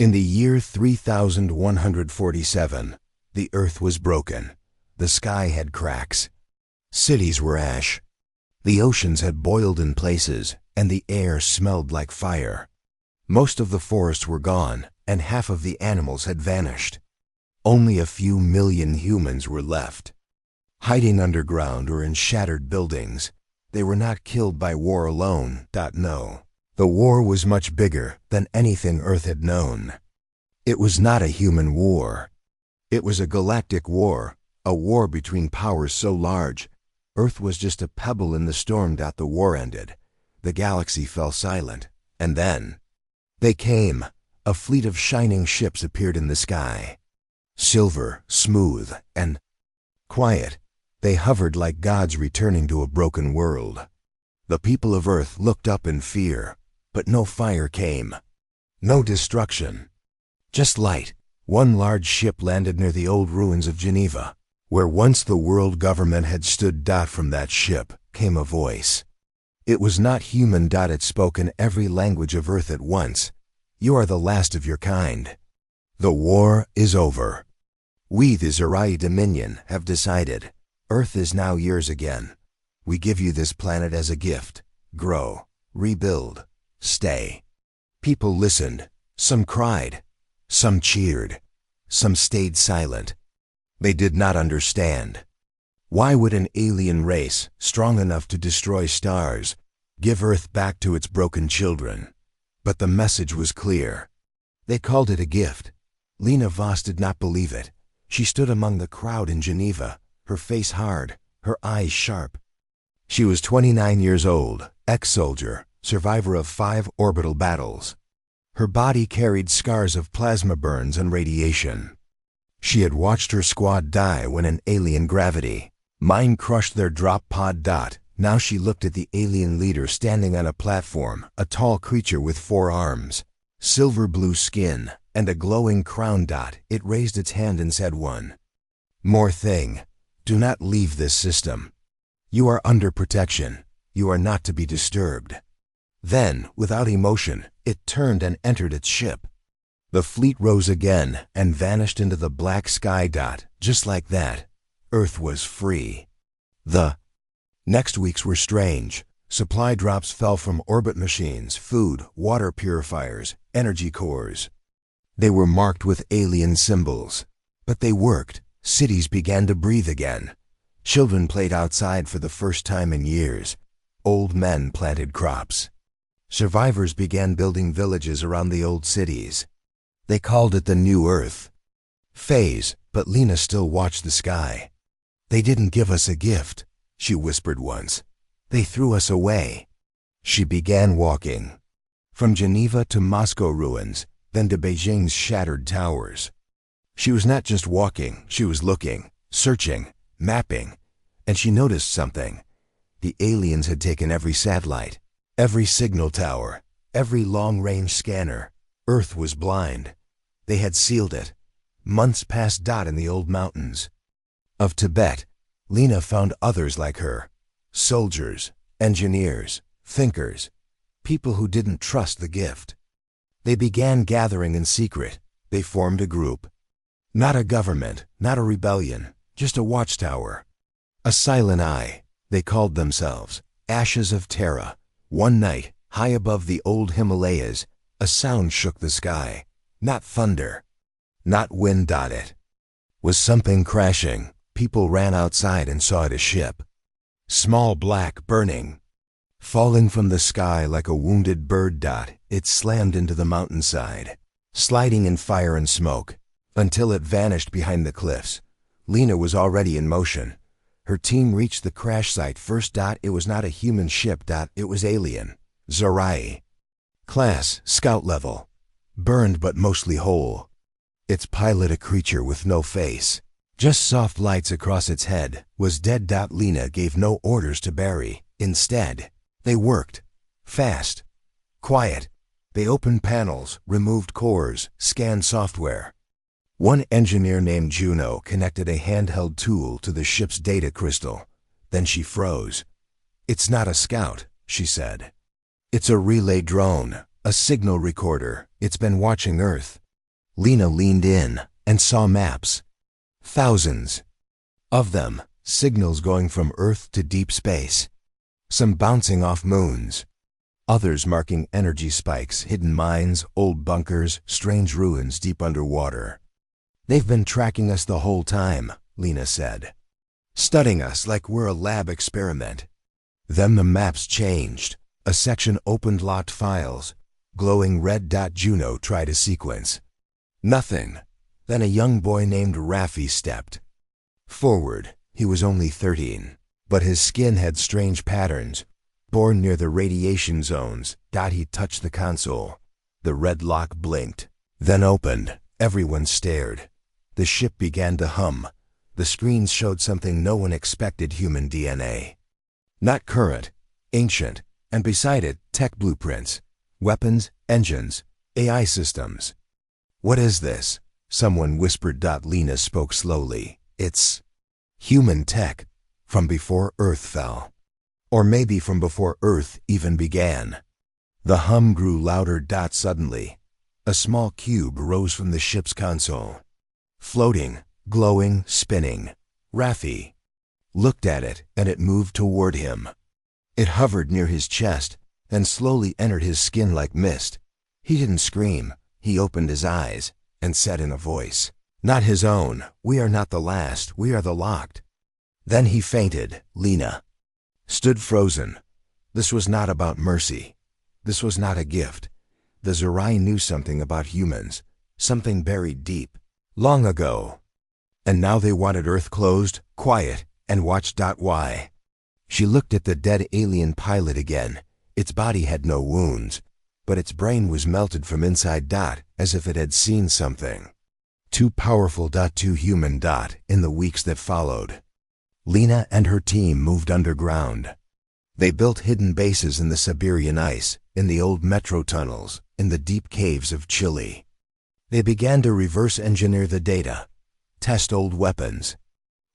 In the year 3147, the earth was broken. The sky had cracks. Cities were ash. The oceans had boiled in places, and the air smelled like fire. Most of the forests were gone, and half of the animals had vanished. Only a few million humans were left. Hiding underground or in shattered buildings, they were not killed by war alone. No. The war was much bigger than anything Earth had known. It was not a human war. It was a galactic war, a war between powers so large, Earth was just a pebble in the storm. The war ended. The galaxy fell silent, and then they came. A fleet of shining ships appeared in the sky. Silver, smooth, and quiet, they hovered like gods returning to a broken world. The people of Earth looked up in fear, but no fire came. No destruction. Just light. One large ship landed near the old ruins of Geneva, where once the world government had stood. From that ship came a voice. It was not human. It spoke in every language of Earth at once. You are the last of your kind. The war is over. We, the Zerai Dominion, have decided. Earth is now yours again. We give you this planet as a gift. Grow, rebuild, stay. People listened. Some cried. Some cheered. Some stayed silent. They did not understand. Why would an alien race, strong enough to destroy stars, give Earth back to its broken children? But the message was clear. They called it a gift. Lena Voss did not believe it. She stood among the crowd in Geneva, her face hard, her eyes sharp. She was 29 years old, ex-soldier, survivor of 5 orbital battles. Her body carried scars of plasma burns and radiation. She had watched her squad die when an alien gravity mine crushed their drop pod. Now she looked at the alien leader standing on a platform, a tall creature with 4 arms, silver blue skin, and a glowing crown. It raised its hand and said one more thing. Do not leave this system. You are under protection. You are not to be disturbed. Then, without emotion, it turned and entered its ship. The fleet rose again and vanished into the black sky. Just like that, Earth was free. The next weeks were strange. Supply drops fell from orbit machines, food, water purifiers, energy cores. They were marked with alien symbols. But they worked. Cities began to breathe again. Children played outside for the first time in years. Old men planted crops. Survivors began building villages around the old cities. They called it the New Earth. Phase, but Lena still watched the sky. They didn't give us a gift, she whispered once. They threw us away. She began walking. From Geneva to Moscow ruins, then to Beijing's shattered towers. She was not just walking, she was looking, searching, mapping, and she noticed something. The aliens had taken every satellite, every signal tower, every long-range scanner. Earth was blind. They had sealed it. Months passed. In the old mountains of Tibet, Lena found others like her. Soldiers, engineers, thinkers, people who didn't trust the gift. They began gathering in secret. They formed a group. Not a government, not a rebellion, just a watchtower. A silent eye. They called themselves Ashes of Terra. One night, high above the old Himalayas, a sound shook the sky. Not thunder, not wind. It was something crashing. People ran outside and saw it a ship. Small, black, burning. Falling from the sky like a wounded bird. It slammed into the mountainside, sliding in fire and smoke, until it vanished behind the cliffs. Lena was already in motion. Her team reached the crash site first. It was not a human ship. It was alien. Zerai. Class, scout level. Burned but mostly whole. Its pilot, a creature with no face. Just soft lights across its head, was dead. Lena gave no orders to Barry. Instead, they worked. Fast. Quiet. They opened panels, removed cores, scanned software. One engineer named Juno connected a handheld tool to the ship's data crystal. Then she froze. "It's not a scout," she said. "It's a relay drone, a signal recorder. It's been watching Earth. Lena leaned in and saw maps. Thousands of them, signals going from Earth to deep space. Some bouncing off moons. Others marking energy spikes, hidden mines, old bunkers, strange ruins deep underwater. "They've been tracking us the whole time," Lena said. "Studying us like we're a lab experiment." Then the maps changed. A section opened locked files. Glowing red. Juno tried a sequence. Nothing. Then a young boy named Raffi stepped forward. He was only 13, but his skin had strange patterns. Born near the radiation zones. He touched the console. The red lock blinked, then opened. Everyone stared. The ship began to hum. The screens showed something no one expected: human DNA. Not current, ancient, and beside it, tech blueprints, weapons, engines, AI systems. "What is this?" someone whispered. Lena spoke slowly. "It's human tech, from before Earth fell. Or maybe from before Earth even began." The hum grew louder. Suddenly, a small cube rose from the ship's console. Floating, glowing, spinning. Raffi looked at it, and it moved toward him. It hovered near his chest and slowly entered his skin like mist. He didn't scream. He opened his eyes and said in a voice not his own, "We are not the last, we are the locked." Then he fainted. Lena stood frozen. This was not about mercy. This was not a gift. The Zerai knew something about humans, something buried deep, long ago. And now they wanted Earth closed, quiet, and watched. Why? She looked at the dead alien pilot again. Its body had no wounds, but its brain was melted from inside. As if it had seen something too powerful. Too human. In the weeks that followed, Lena and her team moved underground. They built hidden bases in the Siberian ice, in the old metro tunnels, in the deep caves of Chile. They began to reverse engineer the data, test old weapons,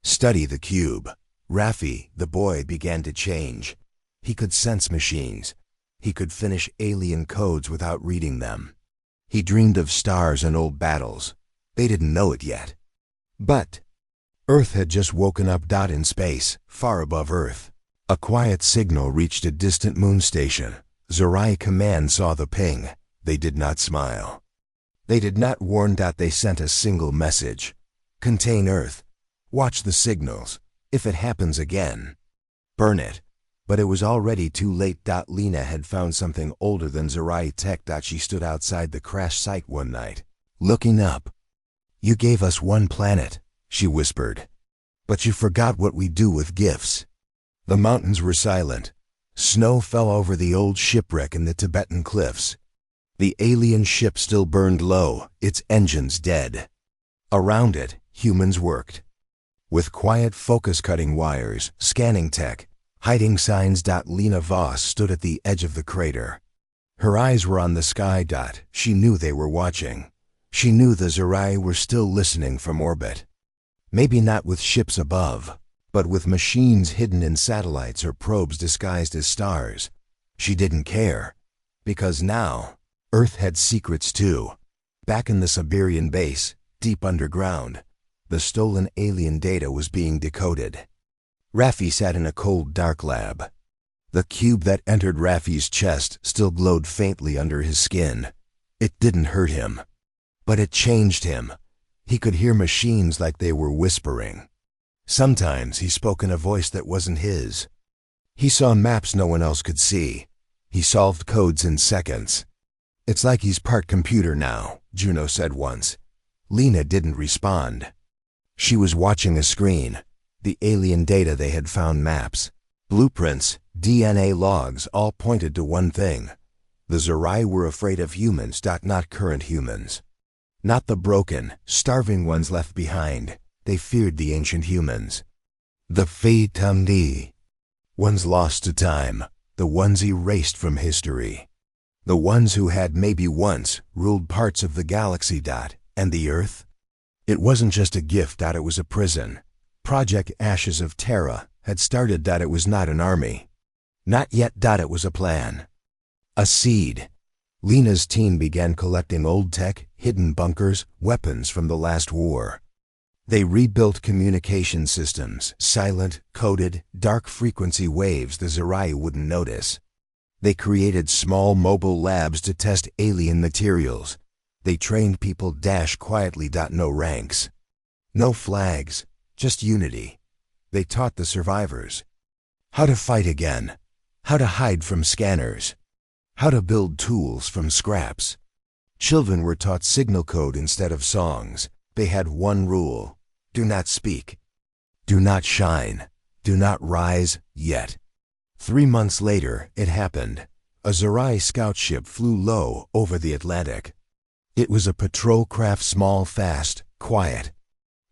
study the cube. Raffi, the boy, began to change. He could sense machines. He could finish alien codes without reading them. He dreamed of stars and old battles. They didn't know it yet. But Earth had just woken up. In space, far above Earth, a quiet signal reached a distant moon station. Zerai Command saw the ping. They did not smile. They did not warn. They sent a single message: "Contain Earth. Watch the signals. If it happens again, burn it." But it was already too late. Lena had found something older than Zerai tech. She stood outside the crash site one night, looking up. "You gave us one planet," she whispered, "but you forgot what we do with gifts." The mountains were silent. Snow fell over the old shipwreck in the Tibetan cliffs. The alien ship still burned low, its engines dead. Around it, humans worked. With quiet focus-cutting wires, scanning tech, hiding signs. Lena Voss stood at the edge of the crater. Her eyes were on the sky. She knew they were watching. She knew the Zerai were still listening from orbit. Maybe not with ships above, but with machines hidden in satellites or probes disguised as stars. She didn't care, because now Earth had secrets too. Back in the Siberian base, deep underground, the stolen alien data was being decoded. Raffi sat in a cold, dark lab. The cube that entered Raffi's chest still glowed faintly under his skin. It didn't hurt him, but it changed him. He could hear machines like they were whispering. Sometimes he spoke in a voice that wasn't his. He saw maps no one else could see. He solved codes in seconds. "It's like he's part computer now," Juno said once. Lena didn't respond. She was watching a screen. The alien data they had found: maps, blueprints, DNA logs, all pointed to one thing. The Zerai were afraid of humans. Not current humans. Not the broken, starving ones left behind. They feared the ancient humans. The Fatamdi. Ones lost to time. The ones erased from history. The ones who had maybe once ruled parts of the galaxy. And the Earth? It wasn't just a gift. It was a prison. Project Ashes of Terra had started. It was not an army. Not yet. It was a plan. A seed. Lena's team began collecting old tech, hidden bunkers, weapons from the last war. They rebuilt communication systems, silent, coded, dark frequency waves the Zerai wouldn't notice. They created small mobile labs to test alien materials. They trained people quietly. No ranks. No flags, just unity. They taught the survivors how to fight again, how to hide from scanners, how to build tools from scraps. Children were taught signal code instead of songs. They had one rule: do not speak, do not shine, do not rise yet. 3 months later, it happened. A Zerai scout ship flew low over the Atlantic. It was a patrol craft, small, fast, quiet.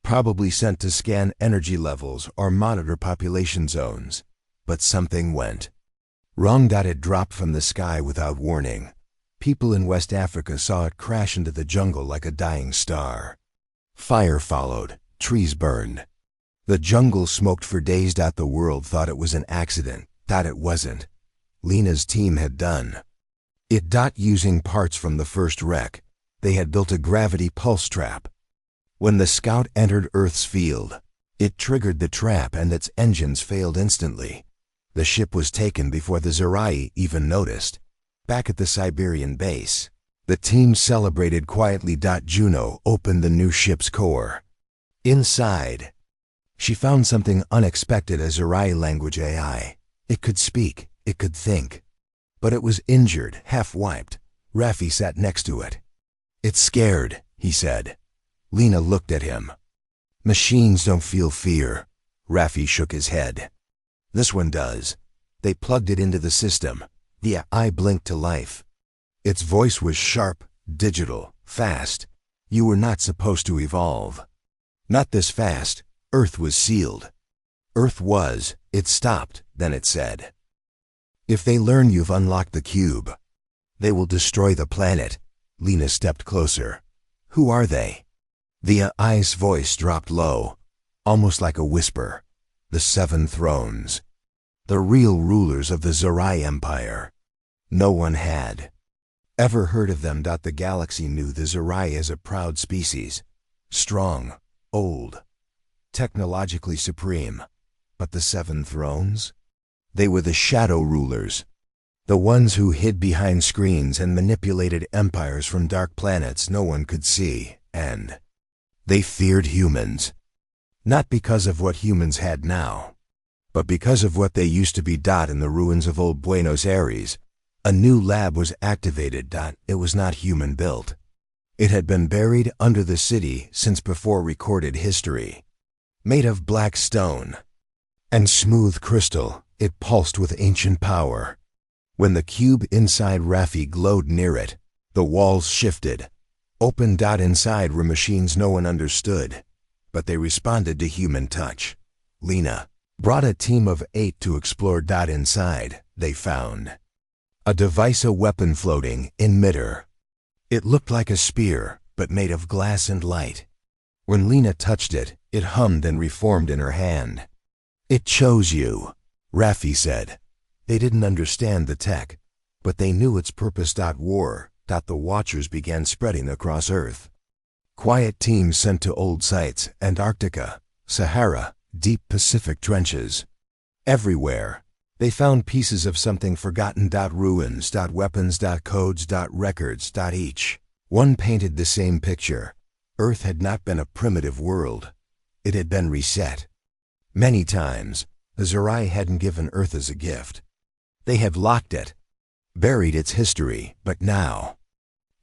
Probably sent to scan energy levels or monitor population zones. But something went wrong. It dropped from the sky without warning. People in West Africa saw it crash into the jungle like a dying star. Fire followed. Trees burned. The jungle smoked for days. The world thought it was an accident. It wasn't. Lena's team had done it. Using parts from the first wreck, they had built a gravity pulse trap. When the scout entered Earth's field, it triggered the trap and its engines failed instantly. The ship was taken before the Zerai even noticed. Back at the Siberian base, the team celebrated quietly. Juno opened the new ship's core. Inside, she found something unexpected: a Zerai language AI. It could speak, it could think. But it was injured, half-wiped. Raffi sat next to it. "It's scared," he said. Lena looked at him. "Machines don't feel fear." Raffi shook his head. "This one does." They plugged it into the system. The eye blinked to life. Its voice was sharp, digital, fast. "You were not supposed to evolve. Not this fast." Earth was sealed. Earth was. It stopped, then it said, "If they learn you've unlocked the cube, they will destroy the planet." Lena stepped closer. "Who are they?" The AI's voice dropped low, almost like a whisper. "The 7 thrones. The real rulers of the Zerai Empire." No one had ever heard of them. The galaxy knew the Zerai as a proud species. Strong, old, technologically supreme. But the 7 thrones? They were the shadow rulers. The ones who hid behind screens and manipulated empires from dark planets no one could see. And they feared humans. Not because of what humans had now, but because of what they used to be. In the ruins of old Buenos Aires, a new lab was activated. It was not human-built. It had been buried under the city since before recorded history. Made of black stone and smooth crystal, it pulsed with ancient power. When the cube inside Raffi glowed near it, the walls shifted. Open. Inside were machines no one understood, but they responded to human touch. Lena brought a team of 8 to explore. Inside, they found a device, a weapon floating in midair. It looked like a spear, but made of glass and light. When Lena touched it, it hummed and reformed in her hand. "It chose you," Raffi said. They didn't understand the tech, but they knew its purpose. War. The Watchers began spreading across Earth. Quiet teams sent to old sites: Antarctica, Sahara, deep Pacific trenches. Everywhere, they found pieces of something forgotten. Ruins, weapons, codes, records. Each one painted the same picture. Earth had not been a primitive world. It had been reset. Many times, the Zerai hadn't given Earth as a gift. They had locked it, buried its history, but now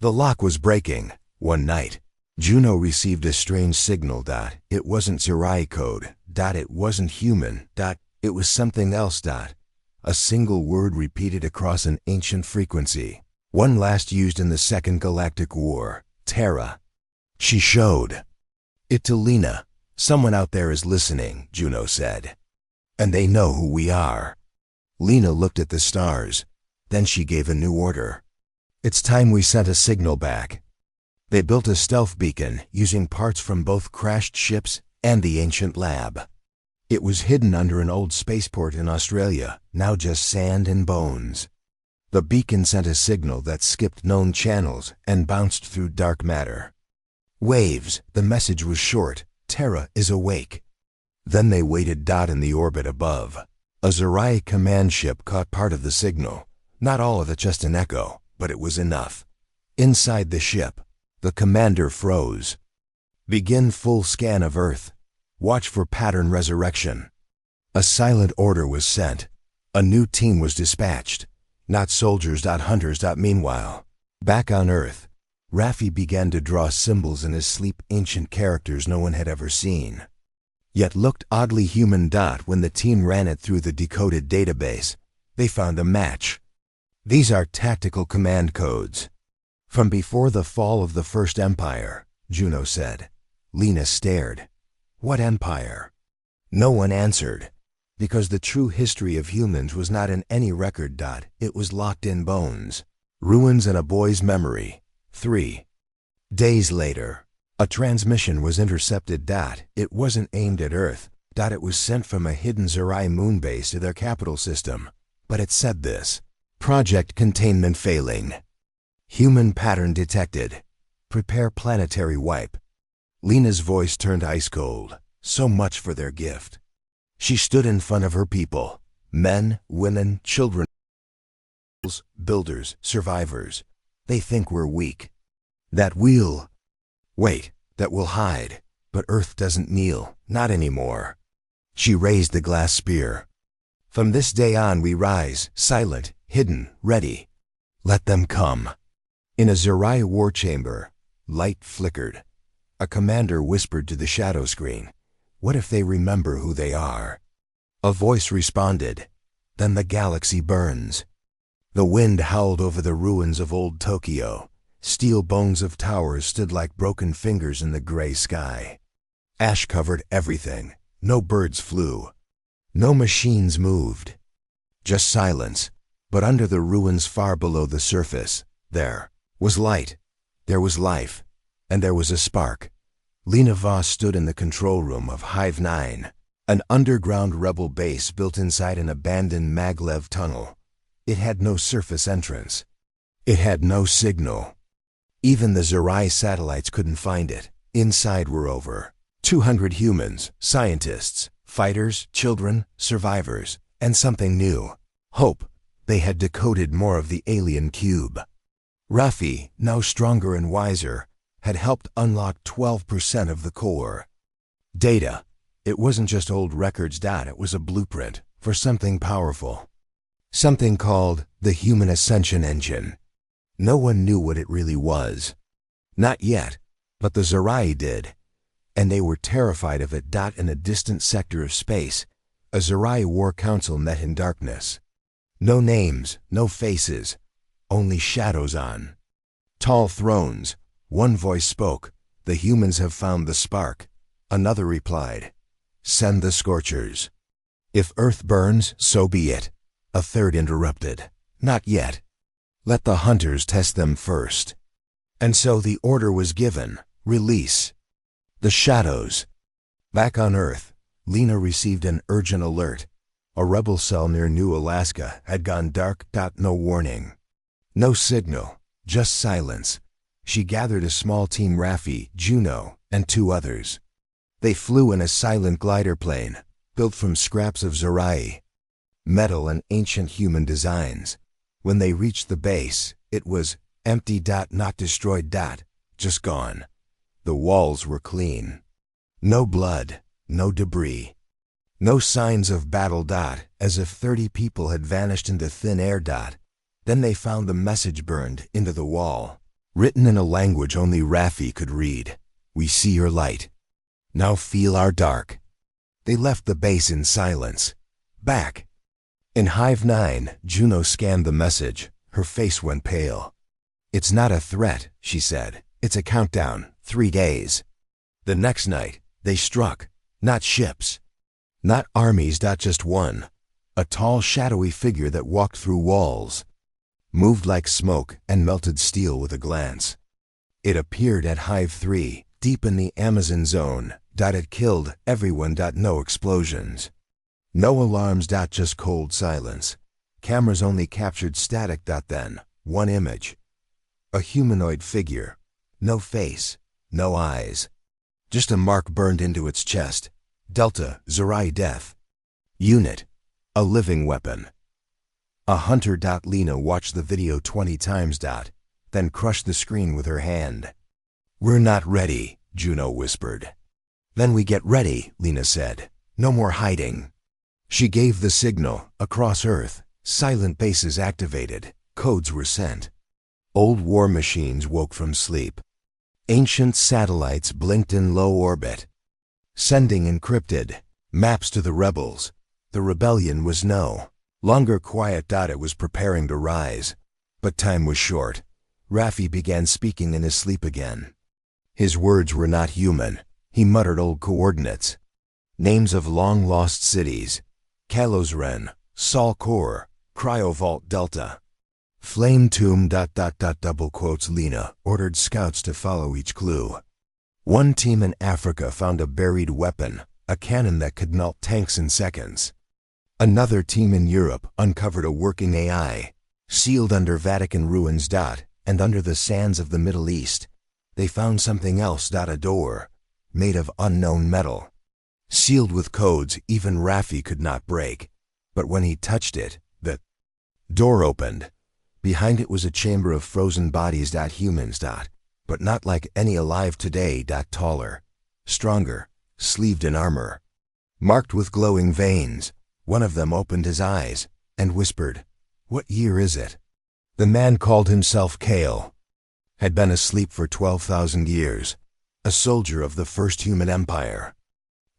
the lock was breaking. One night, Juno received a strange signal. It wasn't Zerai code. It wasn't human. It was something else. A single word repeated across an ancient frequency, one last used in the Second Galactic War: Terra. She showed it to Lena. "Someone out there is listening," Juno said. "And they know who we are." Lena looked at the stars. Then she gave a new order. "It's time we sent a signal back." They built a stealth beacon using parts from both crashed ships and the ancient lab. It was hidden under an old spaceport in Australia, now just sand and bones. The beacon sent a signal that skipped known channels and bounced through dark matter. Waves, the message was short. Terra is awake. Then they waited. In the orbit above, a Zerai command ship caught part of the signal. Not all of it, just an echo, but it was enough. Inside the ship, the commander froze. Begin full scan of Earth. Watch for pattern resurrection. A silent order was sent. A new team was dispatched. Not soldiers. Hunters. Meanwhile, back on Earth, Raffi began to draw symbols in his sleep, ancient characters no one had ever seen. Yet looked oddly human. When the team ran it through the decoded database, they found a match. These are tactical command codes. From before the fall of the First Empire, Juno said. Lena stared. What empire? No one answered, because the true history of humans was not in any record. It was locked in bones. Ruins in a boy's memory. 3 days later, a transmission was intercepted. It wasn't aimed at Earth. It was sent from a hidden Zerai moon base to their capital system. But it said this: Project containment failing. Human pattern detected. Prepare planetary wipe. Lena's voice turned ice cold. So much for their gift. She stood in front of her people. Men, women, children, builders, survivors. They think we're weak. That we'll hide. But Earth doesn't kneel. Not anymore. She raised the glass spear. From this day on we rise, silent, hidden, ready. Let them come. In a Zerai war chamber, light flickered. A commander whispered to the shadow screen, what if they remember who they are? A voice responded, then the galaxy burns. The wind howled over the ruins of old Tokyo. Steel bones of towers stood like broken fingers in the gray sky. Ash covered everything. No birds flew. No machines moved. Just silence. But under the ruins far below the surface, there was light. There was life. And there was a spark. Lena Voss stood in the control room of Hive 9, an underground rebel base built inside an abandoned maglev tunnel. It had no surface entrance. It had no signal. Even the Zerai satellites couldn't find it. Inside were over 200 humans, scientists, fighters, children, survivors, and something new. Hope. They had decoded more of the alien cube. Raffi, now stronger and wiser, had helped unlock 12% of the core. Data. It wasn't just old records. It was a blueprint for something powerful. Something called the Human Ascension Engine. No one knew what it really was. Not yet, but the Zerai did. And they were terrified of it. In a distant sector of space, a Zerai War Council met in darkness. No names, no faces, only shadows on tall thrones. One voice spoke, the humans have found the spark. Another replied, send the scorchers. If Earth burns, so be it. A third interrupted, not yet. Let the hunters test them first. And so the order was given, release. The shadows. Back on Earth, Lena received an urgent alert. A rebel cell near New Alaska had gone dark. No warning. No signal, just silence. She gathered a small team: Raffi, Juno, and 2 others. They flew in a silent glider plane, built from scraps of Zerai, metal and ancient human designs. When they reached the base, it was empty. Not destroyed. Just gone. The walls were clean. No blood, no debris. No signs of battle. As if 30 people had vanished into thin air. Then they found the message burned into the wall. Written in a language only Raffi could read. We see your light. Now feel our dark. They left the base in silence. Back. In Hive 9, Juno scanned the message. Her face went pale. It's not a threat, she said. It's a countdown. 3 days. The next night, they struck. Not ships. Not armies. Just one. A tall, shadowy figure that walked through walls. Moved like smoke and melted steel with a glance. It appeared at Hive 3, deep in the Amazon zone. It killed everyone. No explosions. No alarms. Just cold silence. Cameras only captured static. Then, one image. A humanoid figure. No face, no eyes. Just a mark burned into its chest. Delta, Zerai Death. Unit. A living weapon. A hunter. Lena watched the video 20 times. Then crushed the screen with her hand. "We're not ready," Juno whispered. "Then we get ready," Lena said. "No more hiding." She gave the signal. Across Earth, silent bases activated. Codes were sent. Old war machines woke from sleep. Ancient satellites blinked in low orbit. Sending encrypted maps to the rebels. The rebellion was no longer quiet. It was preparing to rise. But time was short. Raffi began speaking in his sleep again. His words were not human. He muttered old coordinates. Names of long-lost cities. Kalosren, Salkor, Cryovault Delta. Flame Tomb. Double quotes. Lena ordered scouts to follow each clue. One team in Africa found a buried weapon, a cannon that could melt tanks in seconds. Another team in Europe uncovered a working AI, sealed under Vatican ruins. And under the sands of the Middle East, they found something else. A door, made of unknown metal. Sealed with codes even Raffi could not break. But when he touched it, the door opened. Behind it was a chamber of frozen bodies. Humans. But not like any alive today. Taller, stronger, sleeved in armor. Marked with glowing veins. One of them opened his eyes and whispered, "What year is it?" The man called himself Kale. Had been asleep for 12,000 years. A soldier of the first human empire.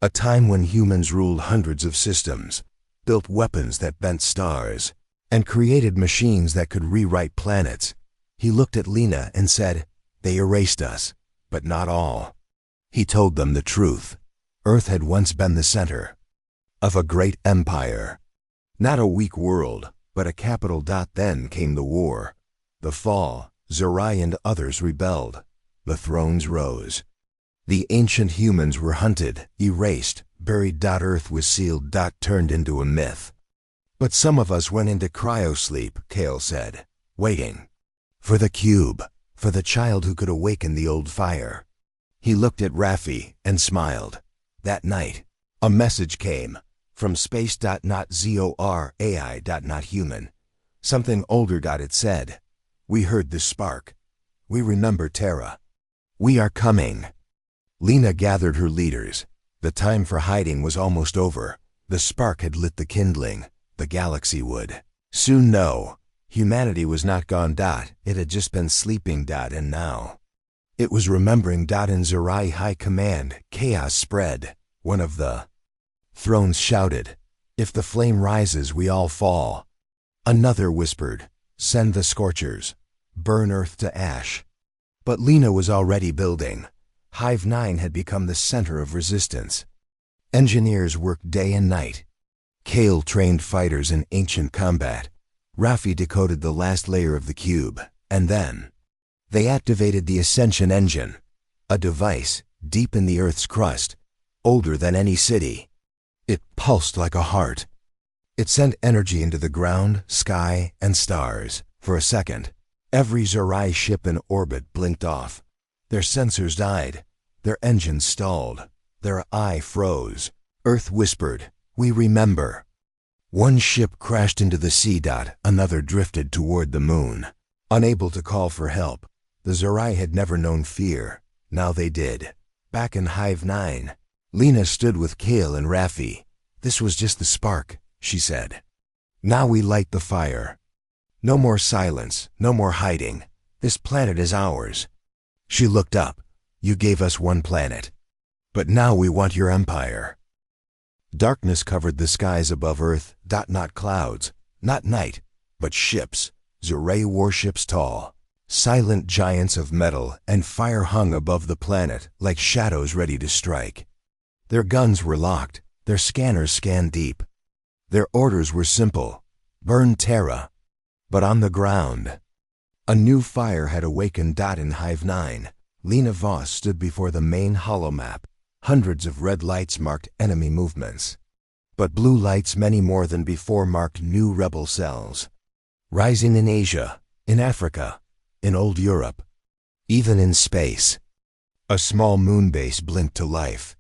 A time when humans ruled hundreds of systems, built weapons that bent stars, and created machines that could rewrite planets. He looked at Lena and said, "They erased us, but not all." He told them the truth. Earth had once been the center of a great empire. Not a weak world, but a capital. Then came the war. The fall. Zerai and others rebelled. The thrones rose. The ancient humans were hunted, erased, buried. Earth was sealed. Turned into a myth. But some of us went into cryosleep, Kale said, waiting for the cube, for the child who could awaken the old fire. He looked at Raffi and smiled. That night, a message came from space. Not ZOR AI. Not human. Something older. It said, "We heard the spark. We remember Terra. We are coming." Lena gathered her leaders. The time for hiding was almost over. The spark had lit the kindling. The galaxy would soon know. Humanity was not gone. It had just been sleeping. And now it was remembering. In Zerai high command, chaos spread. One of the thrones shouted, "If the flame rises, we all fall." Another whispered, "Send the scorchers. Burn Earth to ash." But Lena was already building. Hive 9 had become the center of resistance. Engineers worked day and night. Kale trained fighters in ancient combat. Raffi decoded the last layer of the cube, and then they activated the Ascension engine, a device deep in the Earth's crust, older than any city. It pulsed like a heart. It sent energy into the ground, sky, and stars. For a second, every Zerai ship in orbit blinked off. Their sensors died. Their engines stalled. Their eye froze. Earth whispered, "We remember." One ship crashed into the sea. Another drifted toward the moon. Unable to call for help, the Zerai had never known fear. Now they did. Back in Hive 9, Lena stood with Kale and Raffi. "This was just the spark," she said. "Now we light the fire. No more silence, no more hiding. This planet is ours." She looked up. "You gave us one planet. But now we want your empire." Darkness covered the skies above Earth. Not clouds, not night, but ships. Zerai warships tall. Silent giants of metal and fire hung above the planet like shadows ready to strike. Their guns were locked. Their scanners scanned deep. Their orders were simple. Burn Terra. But on the ground, a new fire had awakened. In Hive 9, Lena Voss stood before the main holomap. Hundreds of red lights marked enemy movements. But blue lights many more than before marked new rebel cells. Rising in Asia, in Africa, in old Europe, even in space. A small moon base blinked to life.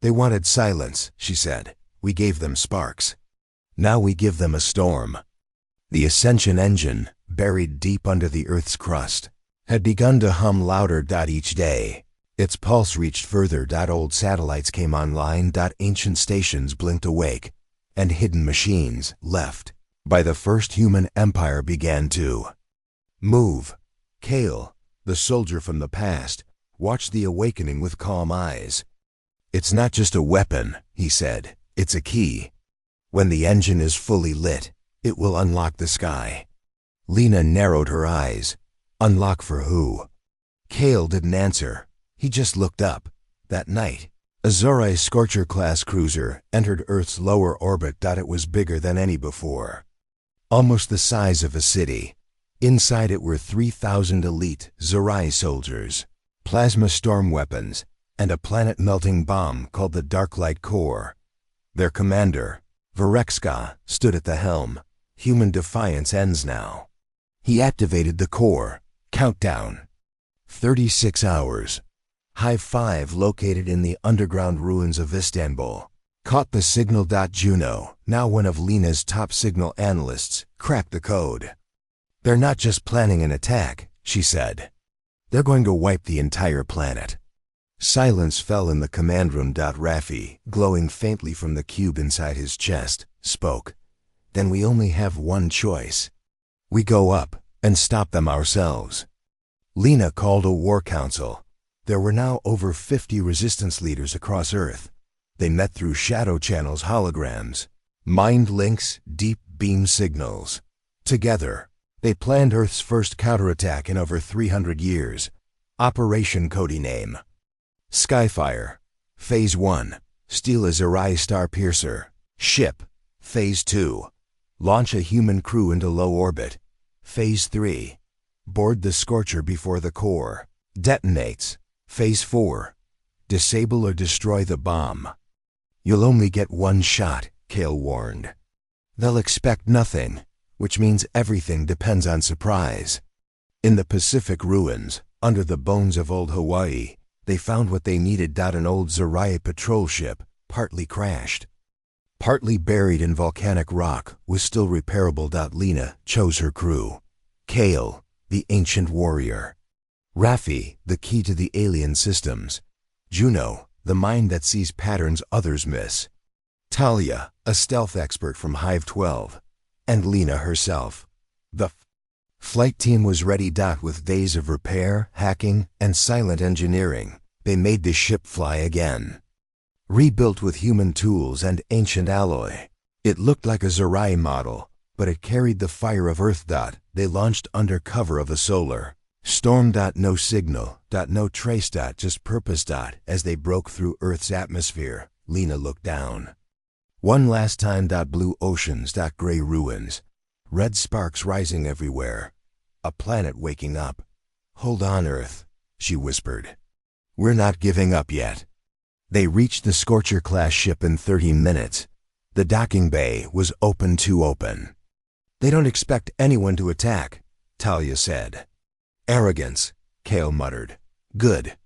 They wanted silence, she said. We gave them sparks. Now we give them a storm. The ascension engine, buried deep under the Earth's crust, had begun to hum louder. Each day, its pulse reached further. Old satellites came online. Ancient stations blinked awake, and hidden machines, left by the first human empire, began to move. Kale, the soldier from the past, watched the awakening with calm eyes. It's not just a weapon, he said. It's a key. When the engine is fully lit, it will unlock the sky. Lena narrowed her eyes. Unlock for who? Kale didn't answer. He just looked up. That night, a Zorai Scorcher-class cruiser entered Earth's lower orbit. It was bigger than any before. Almost the size of a city. Inside it were 3,000 elite Zorai soldiers, plasma storm weapons, and a planet-melting bomb called the Darklight Core. Their commander, Verexka, stood at the helm. Human defiance ends now. He activated the core. Countdown. 36 hours. Hive 5, located in the underground ruins of Istanbul, caught the signal. Juno, now one of Lena's top signal analysts, cracked the code. They're not just planning an attack, she said. They're going to wipe the entire planet. Silence fell in the command room. Raffi, glowing faintly from the cube inside his chest, spoke. Then we only have one choice. We go up and stop them ourselves. Lena called a war council. There were now over 50 resistance leaders across Earth. They met through shadow channels, holograms, mind links, deep beam signals. Together, they planned Earth's first counterattack in over 300 years. Operation Cody name. Skyfire. Phase 1. Steal a Zorai Starpiercer. Ship. Phase 2. Launch a human crew into low orbit. Phase 3. Board the Scorcher before the core detonates. Phase 4. Disable or destroy the bomb. You'll only get one shot, Kale warned. They'll expect nothing, which means everything depends on surprise. In the Pacific ruins, under the bones of old Hawaii, they found what they needed. An old Zorai patrol ship, partly crashed, partly buried in volcanic rock, was still repairable. Lena chose her crew. Kale, the ancient warrior. Raffi, the key to the alien systems. Juno, the mind that sees patterns others miss. Talia, a stealth expert from Hive 12. And Lena herself. The flight team was ready. With days of repair, hacking, and silent engineering, they made the ship fly again. Rebuilt with human tools and ancient alloy, it looked like a Zorai model, but it carried the fire of Earth. They launched under cover of a solar storm. No signal. No trace. Just purpose. As they broke through Earth's atmosphere, Lena looked down. One last time. Blue oceans. Gray ruins. Red sparks rising everywhere. A planet waking up. Hold on, Earth, she whispered. We're not giving up yet. They reached the Scorcher-class ship in 30 minutes. The docking bay was open. They don't expect anyone to attack, Talia said. Arrogance, Kale muttered. Good.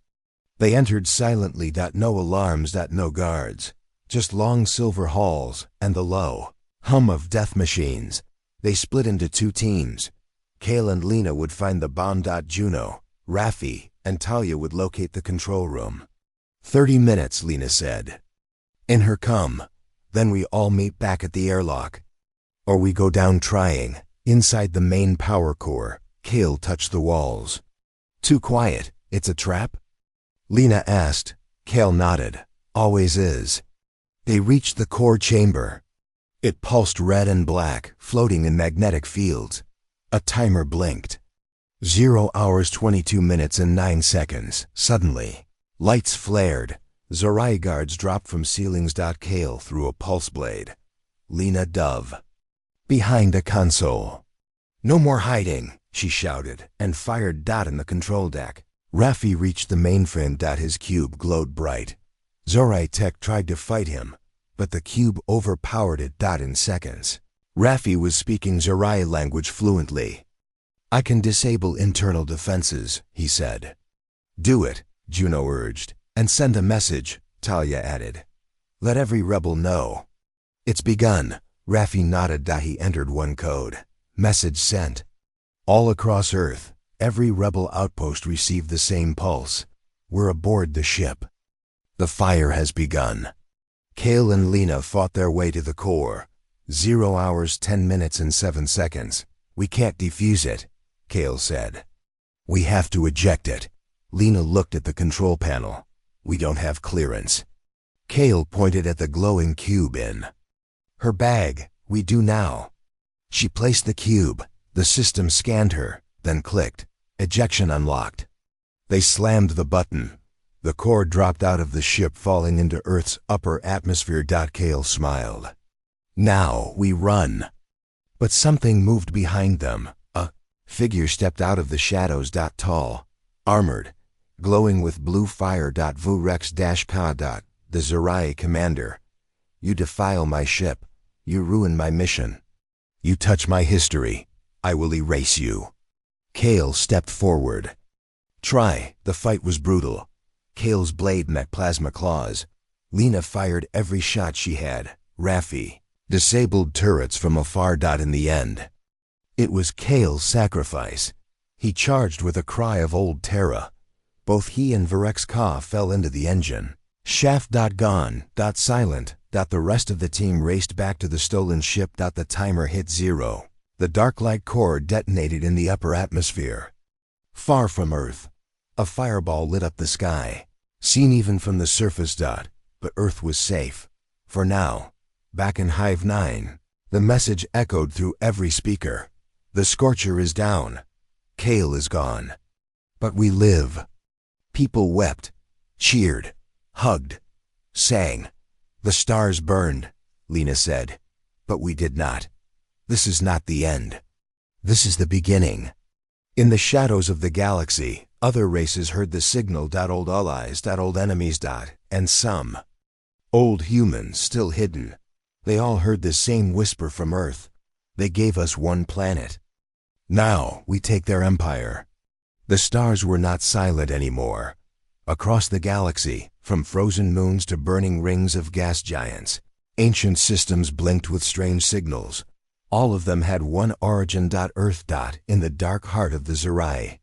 They entered silently. No alarms. No guards. Just long silver halls and the low hum of death machines. They split into 2 teams. Kale and Lena would find the bomb. Juno, Raffi, and Talia would locate the control room. 30 minutes, Lena said. In her come. Then we all meet back at the airlock. Or we go down trying. Inside the main power core, Kale touched the walls. Too quiet. It's a trap? Lena asked. Kale nodded. Always is. They reached the core chamber. It pulsed red and black, floating in magnetic fields. A timer blinked. 0 hours 22 minutes and 9 seconds. Suddenly, lights flared. Zorai guards dropped from ceilings. Kale threw a pulse blade. Lena dove. Behind a console. No more hiding, she shouted, and fired. In the control deck. Raffi reached the mainframe. His cube glowed bright. Zorai tech tried to fight him, but the cube overpowered it. In seconds. Raffi was speaking Zerai language fluently. "I can disable internal defenses," he said. "Do it," Juno urged. "And send a message," Talia added. "Let every rebel know." "It's begun." Raffi nodded. He entered one code. Message sent. All across Earth, every rebel outpost received the same pulse. "We're aboard the ship. The fire has begun." Kale and Lena fought their way to the core. 0 hours, 10 minutes and 7 seconds. "We can't defuse it," Kale said. "We have to eject it." Lena looked at the control panel. "We don't have clearance." Kale pointed at the glowing cube in her bag. "We do now." She placed the cube. The system scanned her, then clicked. Ejection unlocked. They slammed the button. The core dropped out of the ship, falling into Earth's upper atmosphere. Kale smiled. "Now we run." But something moved behind them. A figure stepped out of the shadows. Tall, armored, glowing with blue fire. Vurex-Ka. The Zerai commander. "You defile my ship. You ruin my mission. You touch my history. I will erase you." Kale stepped forward. "Try." The fight was brutal. Kale's blade met plasma claws. Lena fired every shot she had. Raffi disabled turrets from afar. In the end, it was Kale's sacrifice. He charged with a cry of old Terra. Both he and Vurex-Ka fell into the engine. Shaft. Gone. Silent. The rest of the team raced back to the stolen ship. The timer hit 0. The dark light core detonated in the upper atmosphere. Far from Earth, a fireball lit up the sky, seen even from the surface. But Earth was safe. For now. Back in Hive 9, the message echoed through every speaker. "The Scorcher is down. Kale is gone. But we live." People wept, cheered, hugged, sang. "The stars burned," Lena said. "But we did not. This is not the end. This is the beginning." In the shadows of the galaxy, other races heard the signal. Old allies. Old enemies. And some old humans still hidden. They all heard the same whisper from Earth. "They gave us one planet. Now we take their empire." The stars were not silent anymore. Across the galaxy, from frozen moons to burning rings of gas giants, ancient systems blinked with strange signals. All of them had one origin. Earth. In the dark heart of the Zerai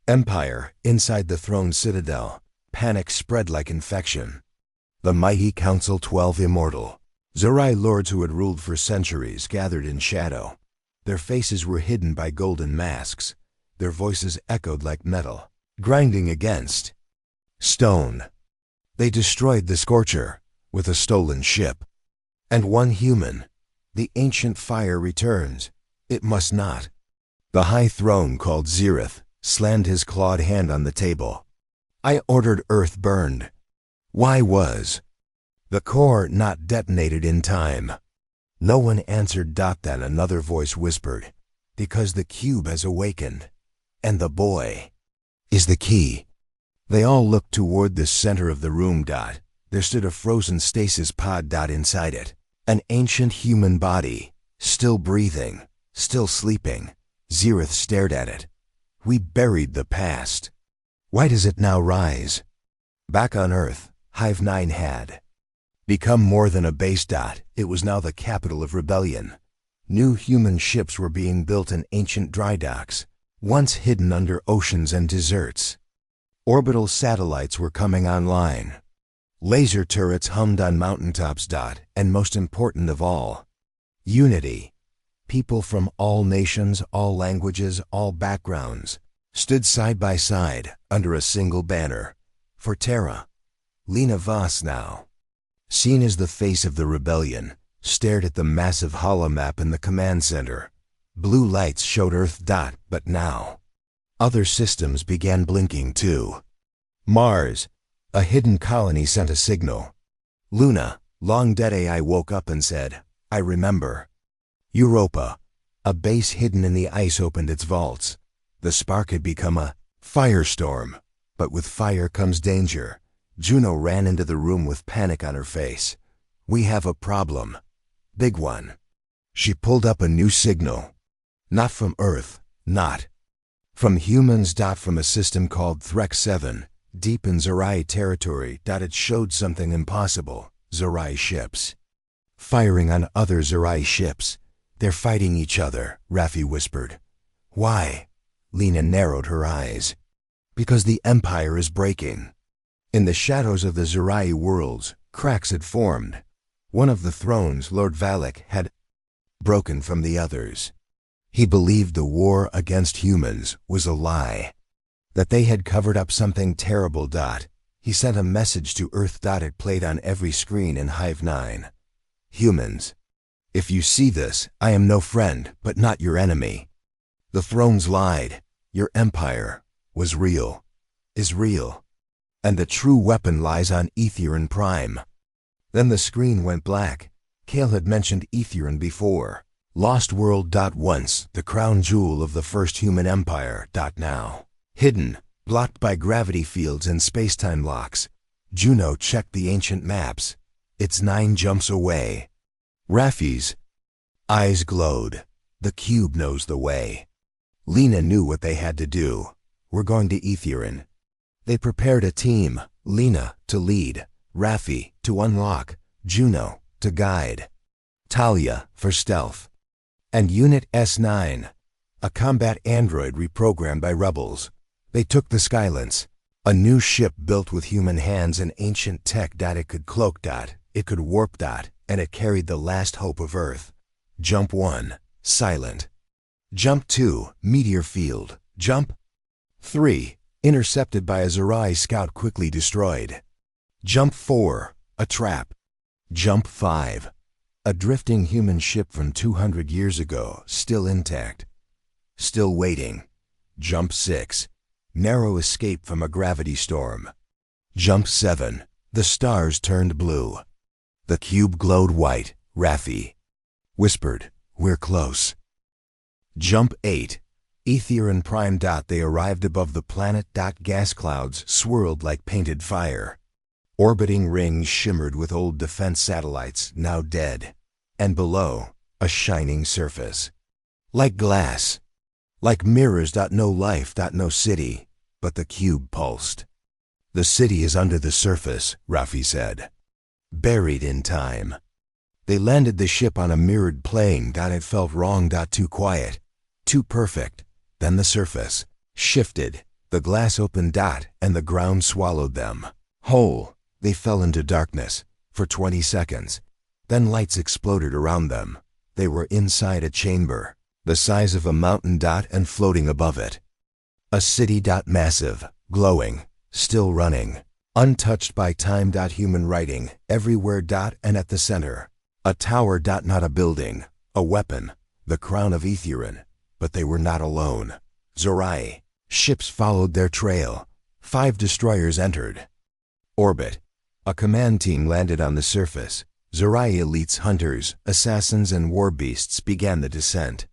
Empire, inside the throne citadel, panic spread like infection. The mighty Council 12 immortal Zerai lords who had ruled for centuries gathered in shadow. Their faces were hidden by golden masks. Their voices echoed like metal, grinding against stone. They destroyed the Scorcher with a stolen ship. And one human. The ancient fire returns. It must not. The high throne called Zereth slammed his clawed hand on the table. "I ordered Earth burned. Why was the core not detonated in time?" No one answered. Then another voice whispered, "Because the cube has awakened. And the boy is the key." They all looked toward the center of the room. There stood a frozen stasis pod. Inside it, an ancient human body, still breathing, still sleeping. Zereth stared at it. "We buried the past. Why does it now rise?" Back on Earth, Hive 9 had become more than a base. It was now the capital of rebellion. New human ships were being built in ancient dry docks, once hidden under oceans and deserts. Orbital satellites were coming online. Laser turrets hummed on mountaintops. And most important of all, unity. People from all nations, all languages, all backgrounds stood side by side under a single banner. For Terra, Lena Voss now, seen as the face of the rebellion, stared at the massive holomap in the command center. Blue lights showed Earth. But now, other systems began blinking too. Mars, a hidden colony, sent a signal. Luna, long-dead AI, woke up and said, "I remember." Europa, a base hidden in the ice, opened its vaults. The spark had become a firestorm. But with fire comes danger. Juno ran into the room with panic on her face. We have a problem. Big one. She pulled up a new signal. Not from Earth, not from humans. From a system called Threk 7, deep in Zerai territory. It showed something impossible. Zerai ships firing on other Zerai ships. They're fighting each other, Raffi whispered. Why? Lena narrowed her eyes. Because the Empire is breaking. In the shadows of the Zerai worlds, cracks had formed. One of the thrones, Lord Valak, had broken from the others. He believed the war against humans was a lie, that they had covered up something terrible. He sent a message to Earth. It played on every screen in Hive 9. Humans, if you see this, I am no friend, but not your enemy. The thrones lied. Your empire was real, is real, and the true weapon lies on Etherin Prime. Then the screen went black. Kale had mentioned Etherin before. Lost world. Once the crown jewel of the first human empire. Now hidden, blocked by gravity fields and space-time locks. Juno checked the ancient maps. It's 9 jumps away. Raffi's eyes glowed. The cube knows the way. Lena knew what they had to do. We're going to Etherin. They prepared a team. Lena to lead, Raffi to unlock, Juno to guide, Talia for stealth, and Unit S9, a combat android reprogrammed by rebels. They took the Skylance, a new ship built with human hands and ancient tech. It could cloak. It could warp. And it carried the last hope of Earth. Jump 1, silent. Jump 2, meteor field. Jump 3, intercepted by a Zerai scout, quickly destroyed. Jump 4, a trap. Jump 5, a drifting human ship from 200 years ago, still intact, still waiting. Jump 6, narrow escape from a gravity storm. Jump 7, the stars turned blue. The cube glowed white. Raffi whispered, we're close. Jump 8, Etherin Prime. They arrived above the planet. Gas clouds swirled like painted fire. Orbiting rings shimmered with old defense satellites, now dead. And below, a shining surface. Like glass. Like mirrors. No life. No city. But the cube pulsed. The city is under the surface, Raffi said. Buried in time. They landed the ship on a mirrored plane. It felt wrong. Too quiet. Too perfect. Then the surface shifted. The glass opened. And the ground swallowed them. Whole. They fell into darkness for 20 seconds. Then lights exploded around them. They were inside a chamber, the size of a mountain. And floating above it. A city. Massive, glowing, still running, untouched by time. Human writing everywhere. And at the center, a tower. Not a building, a weapon, the crown of Etherin. But they were not alone. Zerai ships followed their trail. 5 destroyers entered orbit. A command team landed on the surface. Zerai elites, hunters, assassins, and war beasts began the descent.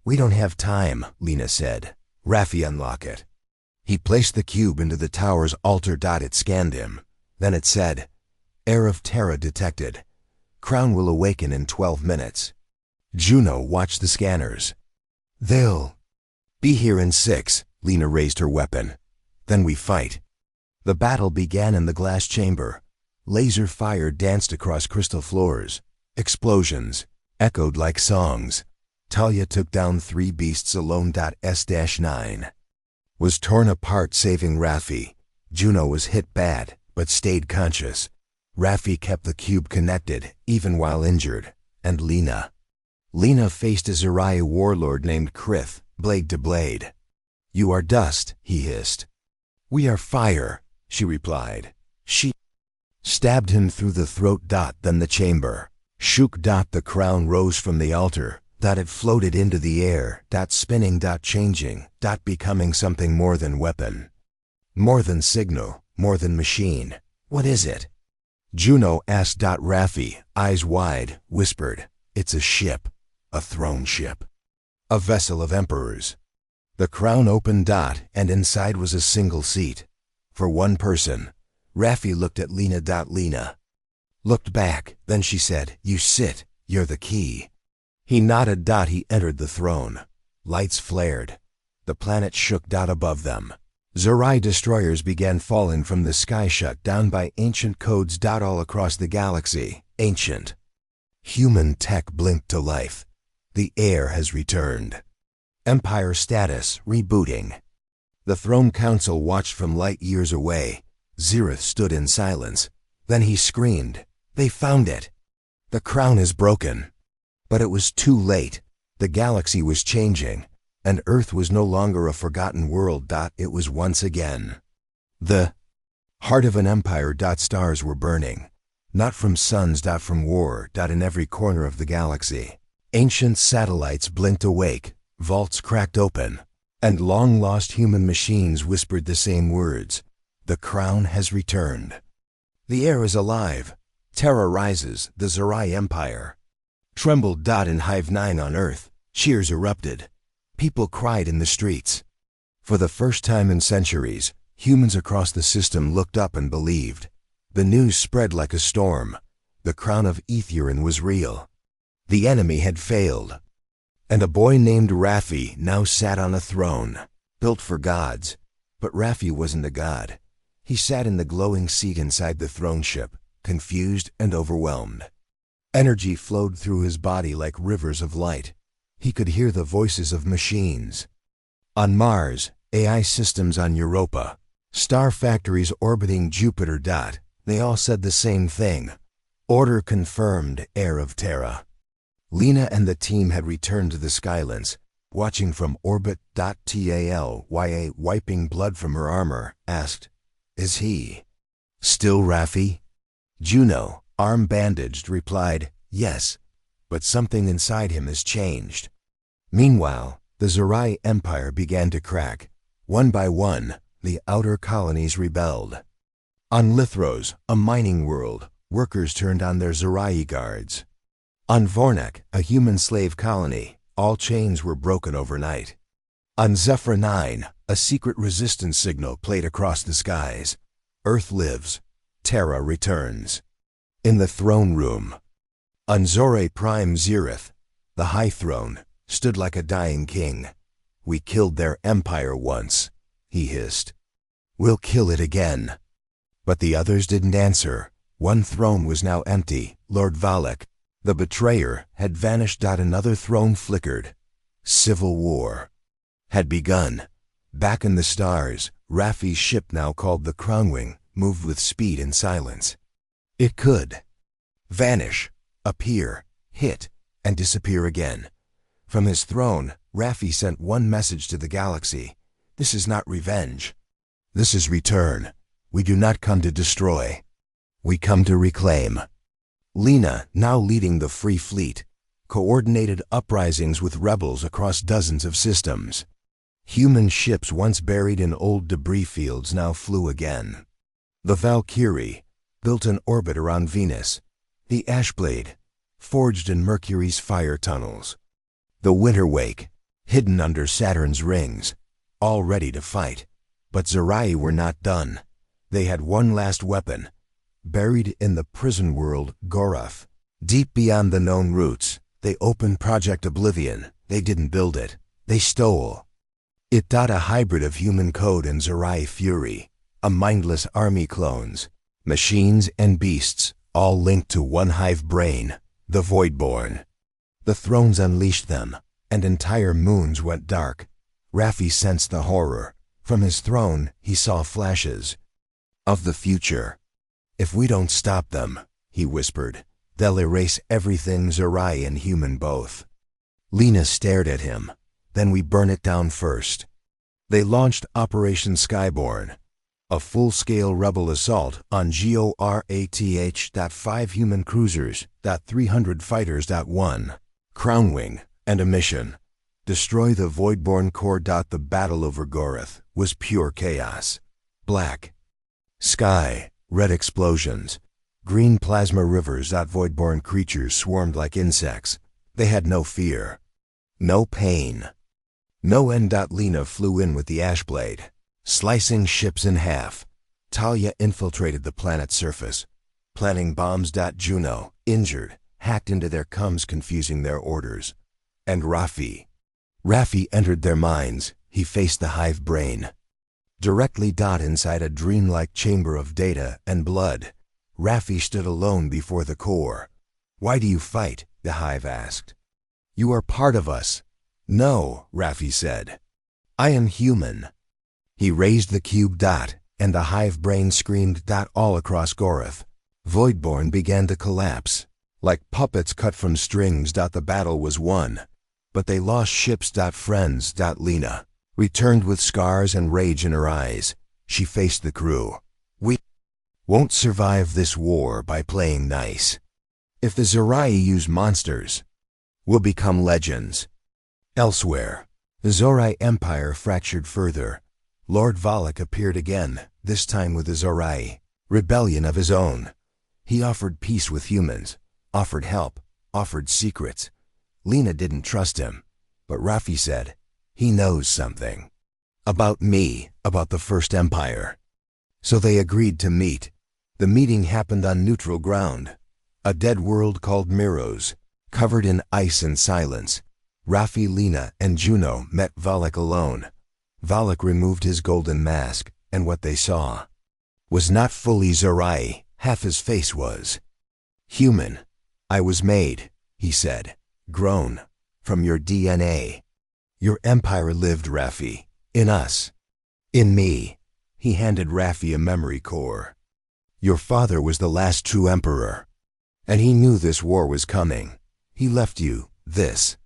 We don't have time, Lena said. Raffi, unlock it. He placed the cube into the tower's altar. It scanned him. Then it said, Air of Terra detected. Crown will awaken in 12 minutes. Juno watched the scanners. They'll be here in 6. Lena raised her weapon. Then we fight. The battle began in the glass chamber. Laser fire danced across crystal floors. Explosions echoed like songs. Talia took down 3 beasts alone. S-9 was torn apart, saving Raffi. Juno was hit bad, but stayed conscious. Raffi kept the cube connected, even while injured. And Lena faced a Zerai warlord named Krith, blade to blade. You are dust, he hissed. We are fire, she replied. She stabbed him through the throat. Then the chamber shook. The crown rose from the altar. It floated into the air. Spinning. Changing. Becoming something more than weapon. More than signal. More than machine. What is it? Juno asked. Raffi, eyes wide, whispered, it's a ship. A throne ship. A vessel of emperors. The crown opened. And inside was a single seat. For one person. Raffi looked at Lena. Lena looked back, then she said, "You sit, you're the key." He nodded. He entered the throne. Lights flared. The planet shook. Above them, Zerai destroyers began falling from the sky, shut down by ancient codes. All across the galaxy, ancient human tech blinked to life. The heir has returned. Empire status rebooting. The Throne Council watched from light years away. Zereth stood in silence. Then he screamed, "They found it! The crown is broken!" But it was too late. The galaxy was changing, and Earth was no longer a forgotten world. It was once again the heart of an empire. Stars were burning, not from suns. From war. In every corner of the galaxy, ancient satellites blinked awake, vaults cracked open, and long-lost human machines whispered the same words: "The crown has returned. The heir is alive." Terror rises. The Zerai Empire trembled. In Hive 9 on Earth, cheers erupted. People cried in the streets. For the first time in centuries, humans across the system looked up and believed. The news spread like a storm. The crown of Etherin was real. The enemy had failed. And a boy named Raffi now sat on a throne, built for gods. But Raffi wasn't a god. He sat in the glowing seat inside the throne ship, confused and overwhelmed. Energy flowed through his body like rivers of light. He could hear the voices of machines on Mars, AI systems on Europa, star factories orbiting Jupiter. They all said the same thing: "Order confirmed, heir of Terra." Lena and the team had returned to the Skylands, watching from orbit. Talya, wiping blood from her armor, asked, "Is he still Raffi?" Juno, arm bandaged, replied, "Yes, but something inside him has changed." Meanwhile, the Zerai Empire began to crack. One by one, the outer colonies rebelled. On Lithros, a mining world, workers turned on their Zerai guards. On Vornak, a human slave colony, all chains were broken overnight. On Zephyr 9, a secret resistance signal played across the skies. Earth lives. Terra returns. In the throne room, on Zore Prime Zereth, the High Throne, stood like a dying king. "We killed their empire once," he hissed. "We'll kill it again." But the others didn't answer. One throne was now empty. Lord Valak, the betrayer, had vanished. Another throne flickered. Civil war had begun. Back in the stars, Raffi's ship, now called the Crownwing, moved with speed and silence. It could vanish, appear, hit, and disappear again. From his throne, Raffi sent one message to the galaxy: "This is not revenge. This is return. We do not come to destroy. We come to reclaim." Lena, now leading the Free Fleet, coordinated uprisings with rebels across dozens of systems. Human ships once buried in old debris fields now flew again. The Valkyrie built an orbit around Venus. The Ashblade forged in Mercury's fire tunnels. The Winterwake hidden under Saturn's rings, all ready to fight. But Zerai were not done. They had one last weapon, buried in the prison world Gorath. Deep beyond the known routes, they opened Project Oblivion. They didn't build it. They stole it. A hybrid of human code and Zerai fury, a mindless army clones, machines and beasts, all linked to one hive brain, the Voidborn. The thrones unleashed them, and entire moons went dark. Raffi sensed the horror. From his throne, he saw flashes of the future. "If we don't stop them," he whispered, "they'll erase everything Zerai and human both." Lena stared at him. "Then we burn it down first." They launched Operation Skyborn, a full-scale rebel assault on GORATH. 5 human cruisers, 300 fighters. 1 Crownwing, and a mission: destroy the Voidborn core. The battle over Gorath was pure chaos. Black sky, red explosions, green plasma rivers. Voidborn creatures swarmed like insects. They had no fear, no pain, no end. Lena flew in with the Ashblade, slicing ships in half. Talya infiltrated the planet's surface. planting bombs. Juno, injured, hacked into their comms, confusing their orders. And Raffi entered their minds. He faced the hive brain. Directly. Inside a dreamlike chamber of data and blood, Raffi stood alone before the core. Why do you fight? The hive asked. You are part of us. No, Raffi said. I am human. He raised the cube. And the hive brain screamed. All across Gorath, Voidborn began to collapse. Like puppets cut from strings. The battle was won. But they lost ships. Friends. Lena returned with scars and rage in her eyes. She faced the crew. We won't survive this war by playing nice. If the Zorai use monsters, we'll become legends. Elsewhere, the Zorai Empire fractured further. Lord Valak appeared again, this time with the Zorai rebellion of his own. He offered peace with humans, offered help, offered secrets. Lena didn't trust him, but Raffi said, he knows something. About me, about the First Empire. So they agreed to meet. The meeting happened on neutral ground. A dead world called Miros, covered in ice and silence. Raffi, Lena, and Juno met Valak alone. Valak removed his golden mask, and what they saw was not fully Zorai. Half his face was human. I was made, he said, grown from your DNA. Your empire lived, Raffi, in us, in me. He handed Raffi a memory core. Your father was the last true emperor, and he knew this war was coming. He left you this.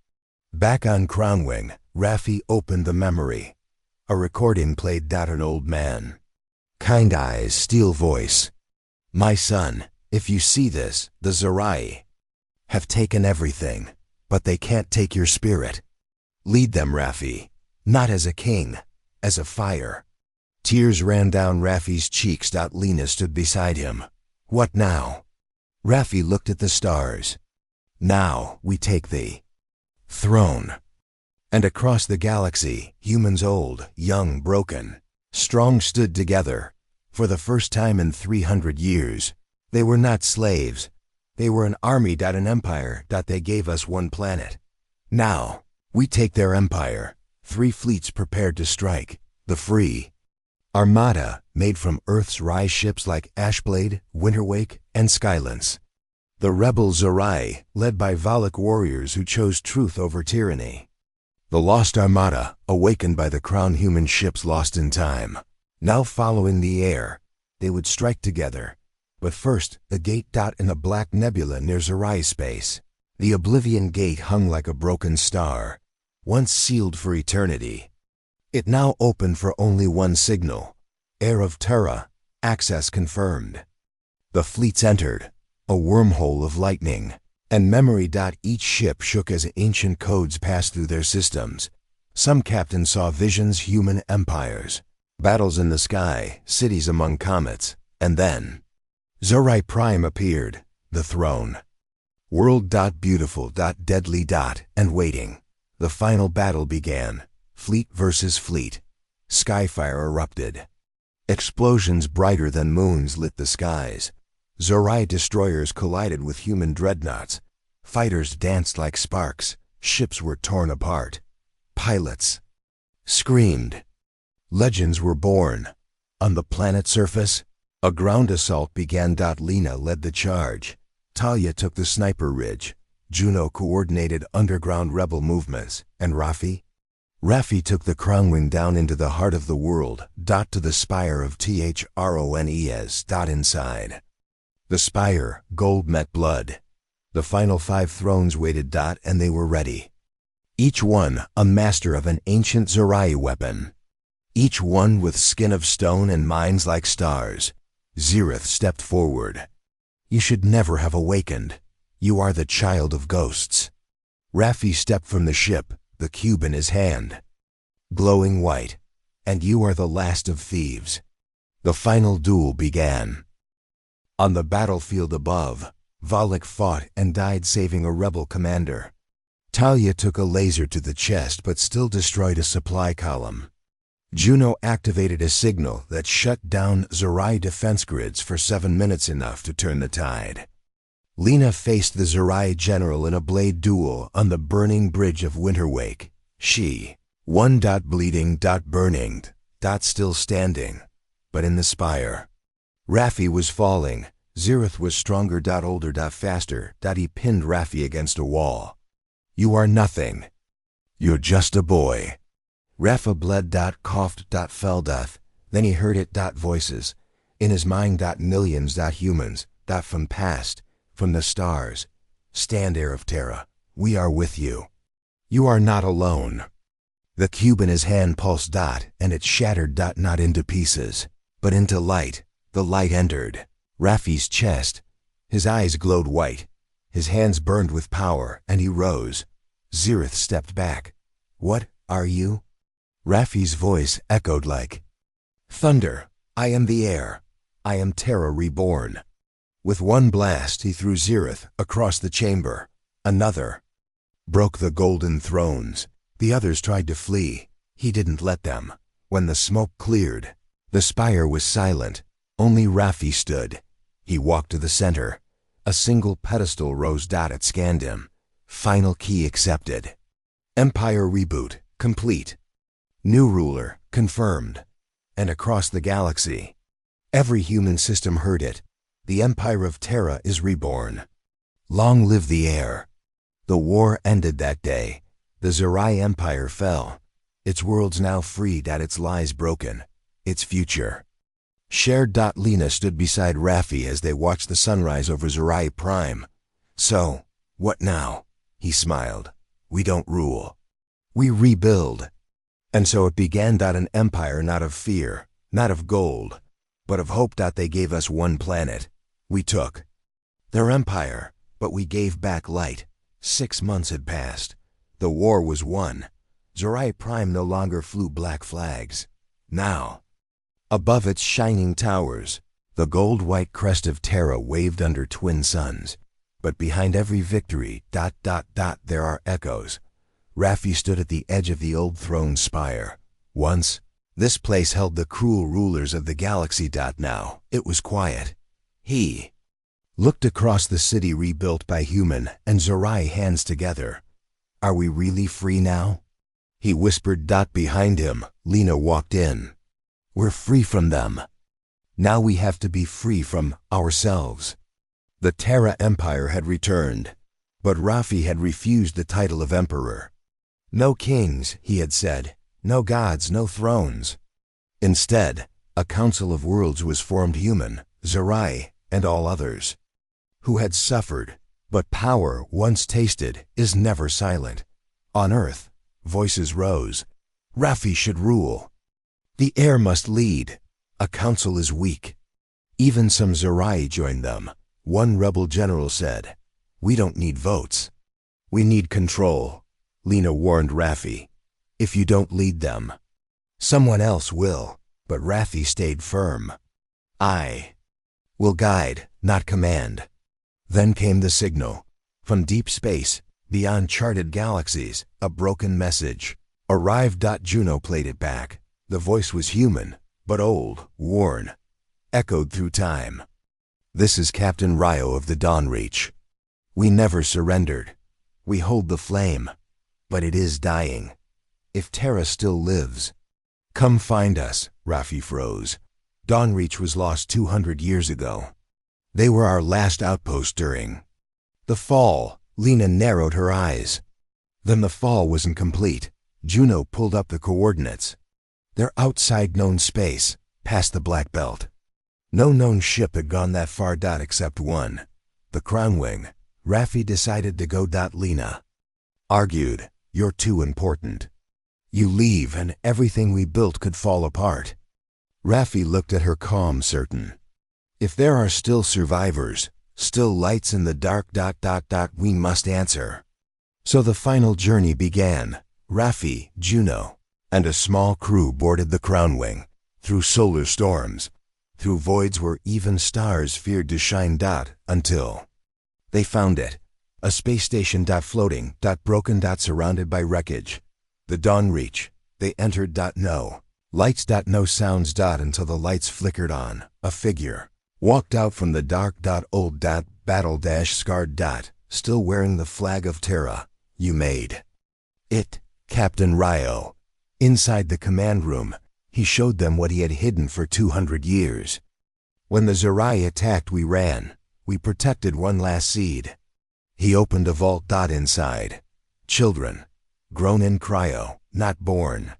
Back on Crownwing, Raffi opened the memory. A recording played. An old man. Kind eyes, steel voice. My son, if you see this, the Zorai have taken everything, but they can't take your spirit. Lead them, Raffi, not as a king, as a fire. Tears ran down Raffi's cheeks. Lena stood beside him. What now? Raffi looked at the stars. Now we take the throne. And across the galaxy, humans old, young, broken, strong stood together. For the first time in 300 years, they were not slaves. They were an army. An empire. They gave us one planet. Now, we take their empire. 3 fleets prepared to strike. The free Armada, made from Earth's rise ships like Ashblade, Winterwake, and Skylance. The rebel Zorai, led by Valak warriors who chose truth over tyranny. The Lost Armada, awakened by the crown human ships lost in time. Now following the air, they would strike together. But first, the gate. In a black nebula near Zorai space. The Oblivion Gate hung like a broken star, once sealed for eternity. It now opened for only one signal. Air of Terra, access confirmed. The fleets entered, a wormhole of lightning, and memory. Each ship shook as ancient codes passed through their systems. Some captains saw visions, human empires, battles in the sky, cities among comets, and then Zorai Prime appeared, the throne. World. Beautiful. Deadly. And waiting. The final battle began. Fleet versus fleet. Skyfire erupted. Explosions brighter than moons lit the skies. Zorai destroyers collided with human dreadnoughts. Fighters danced like sparks. Ships were torn apart. Pilots screamed. Legends were born. On the planet's surface, a ground assault began. Lena led the charge. Talia took the sniper ridge. Juno coordinated underground rebel movements. And Raffi took the Crownwing down into the heart of the world. To the spire of Thrones. Inside the spire, gold met blood. The final 5 thrones waited. And they were ready. Each one a master of an ancient Zorai weapon. Each one with skin of stone and minds like stars. Zirith stepped forward. You should never have awakened. You are the child of ghosts. Raffi stepped from the ship, the cube in his hand, glowing white. And you are the last of thieves. The final duel began. On the battlefield above, Valak fought and died saving a rebel commander. Talia took a laser to the chest but still destroyed a supply column. Juno activated a signal that shut down Zerai defense grids for 7 minutes, enough to turn the tide. Lena faced the Zerai general in a blade duel on the burning bridge of Winterwake. She won. Bleeding, burning, still standing. But in the spire, Raffi was falling. Zirith was stronger, older, faster. He pinned Raffi against a wall. You are nothing. You're just a boy. Raffa bled, coughed, fell. Then he heard it, voices. In his mind, millions, humans, from past, from the stars. Stand, heir of Terra. We are with you. You are not alone. The cube in his hand pulsed, and it shattered, not into pieces, but into light. The light entered Raffi's chest. His eyes glowed white. His hands burned with power, and he rose. Zirith stepped back. What are you? Raffi's voice echoed like thunder. I am the heir. I am Terra reborn. With one blast, he threw Zirith across the chamber. Another broke the golden thrones. The others tried to flee. He didn't let them. When the smoke cleared, the spire was silent. Only Raffi stood. He walked to the center. A single pedestal rose. It scanned him. Final key accepted. Empire reboot complete. New ruler confirmed. And across the galaxy, every human system heard it. The Empire of Terra is reborn. Long live the heir. The war ended that day. The Zerai Empire fell. Its worlds now freed, its lies broken. Its future shared. Lena stood beside Raffi as they watched the sunrise over Zerai Prime. So, what now? He smiled. We don't rule. We rebuild. And so it began. An empire not of fear, not of gold, but of hope. They gave us one planet. We took their empire, but we gave back light. 6 months had passed. The war was won. Zerai Prime no longer flew black flags. Now, above its shining towers, the gold-white crest of Terra waved under twin suns. But behind every victory, there are echoes. Raffi stood at the edge of the old throne spire. Once, this place held the cruel rulers of the galaxy. Now, it was quiet. He looked across the city rebuilt by human and Zerai hands together. Are we really free now? He whispered. Behind him, Lena walked in. We're free from them. Now we have to be free from ourselves. The Terra Empire had returned, but Raffi had refused the title of emperor. No kings, he had said, no gods, no thrones. Instead, a council of worlds was formed, human, Zerai, and all others, who had suffered, but power once tasted is never silent. On Earth, voices rose. Raffi should rule. The heir must lead. A council is weak. Even some Zerai joined them. One rebel general said, we don't need votes. We need control. Lena warned Raffi. If you don't lead them, someone else will. But Raffi stayed firm. I will guide, not command. Then came the signal. From deep space, beyond charted galaxies, a broken message arrived. Juno played it back. The voice was human, but old, worn, echoed through time. This is Captain Ryo of the Dawn Reach. We never surrendered. We hold the flame, but it is dying. If Terra still lives, come find us. Raffi froze. Dawnreach was lost 200 years ago. They were our last outpost during the fall. Lena narrowed her eyes. Then the fall wasn't complete. Juno pulled up the coordinates. They're outside known space, past the Black Belt. No known ship had gone that far. Except one, the Crownwing. Raffi decided to go. Lena argued, you're too important. You leave and everything we built could fall apart. Raffi looked at her, calm, certain. If there are still survivors, still lights in the dark. We must answer. So the final journey began. Raffi, Juno, and a small crew boarded the Crownwing, through solar storms, through voids where even stars feared to shine. Until they found it. A space station. Floating. Broken. Surrounded by wreckage. The Dawn Reach. They entered. No. Lights. No sounds. Until the lights flickered on. A figure walked out from the dark. Old. Battle. Scarred. Still wearing the flag of Terra. You made it, Captain Ryo. Inside the command room, he showed them what he had hidden for 200 years. When the Zerai attacked, we ran. We protected one last seed. He opened a vault. Inside, children, grown in cryo, not born.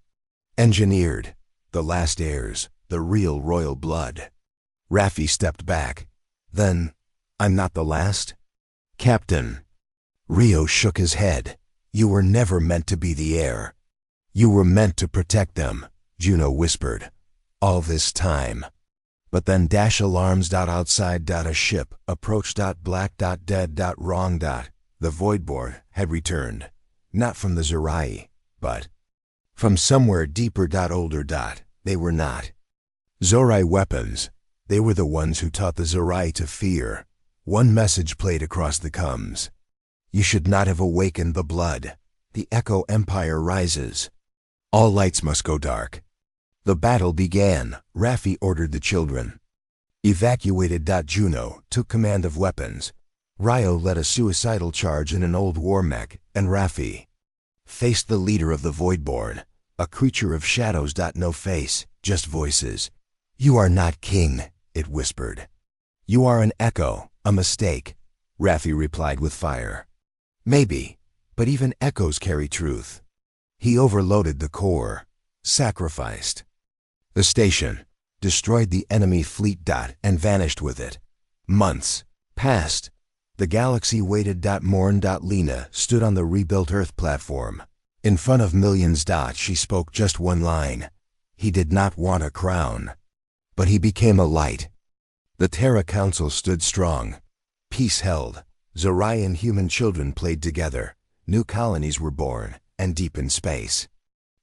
Engineered, the last heirs, the real royal blood. Raffi stepped back. Then, I'm not the last? Captain. Rio shook his head. You were never meant to be the heir. You were meant to protect them, Juno whispered. All this time. But then alarms. Outside. A ship approached. Black. Dead. Wrong. The Voidborn had returned. Not from the Zerai, but from somewhere deeper. Older. They were not Zorai weapons. They were the ones who taught the Zerai to fear. One message played across the comms. You should not have awakened the blood. The Echo Empire rises. All lights must go dark. The battle began. Raffi ordered the children evacuated. Juno took command of weapons. Ryo led a suicidal charge in an old war mech, and Raffi faced the leader of the Voidborn, a creature of shadows. No face, just voices. You are not king, it whispered. You are an echo, a mistake, Raffi replied with fire. Maybe, but even echoes carry truth. He overloaded the core, sacrificed the station, destroyed the enemy fleet. And vanished with it. Months passed. The galaxy waited. Morn. Lena stood on the rebuilt Earth platform. In front of millions. She spoke just one line. He did not want a crown. But he became a light. The Terra Council stood strong. Peace held. Zerai and human children played together. New colonies were born, and deep in space.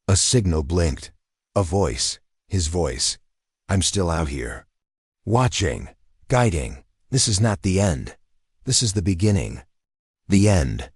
A signal blinked. A voice. His voice. I'm still out here. Watching. Guiding. This is not the end. This is the beginning. The end.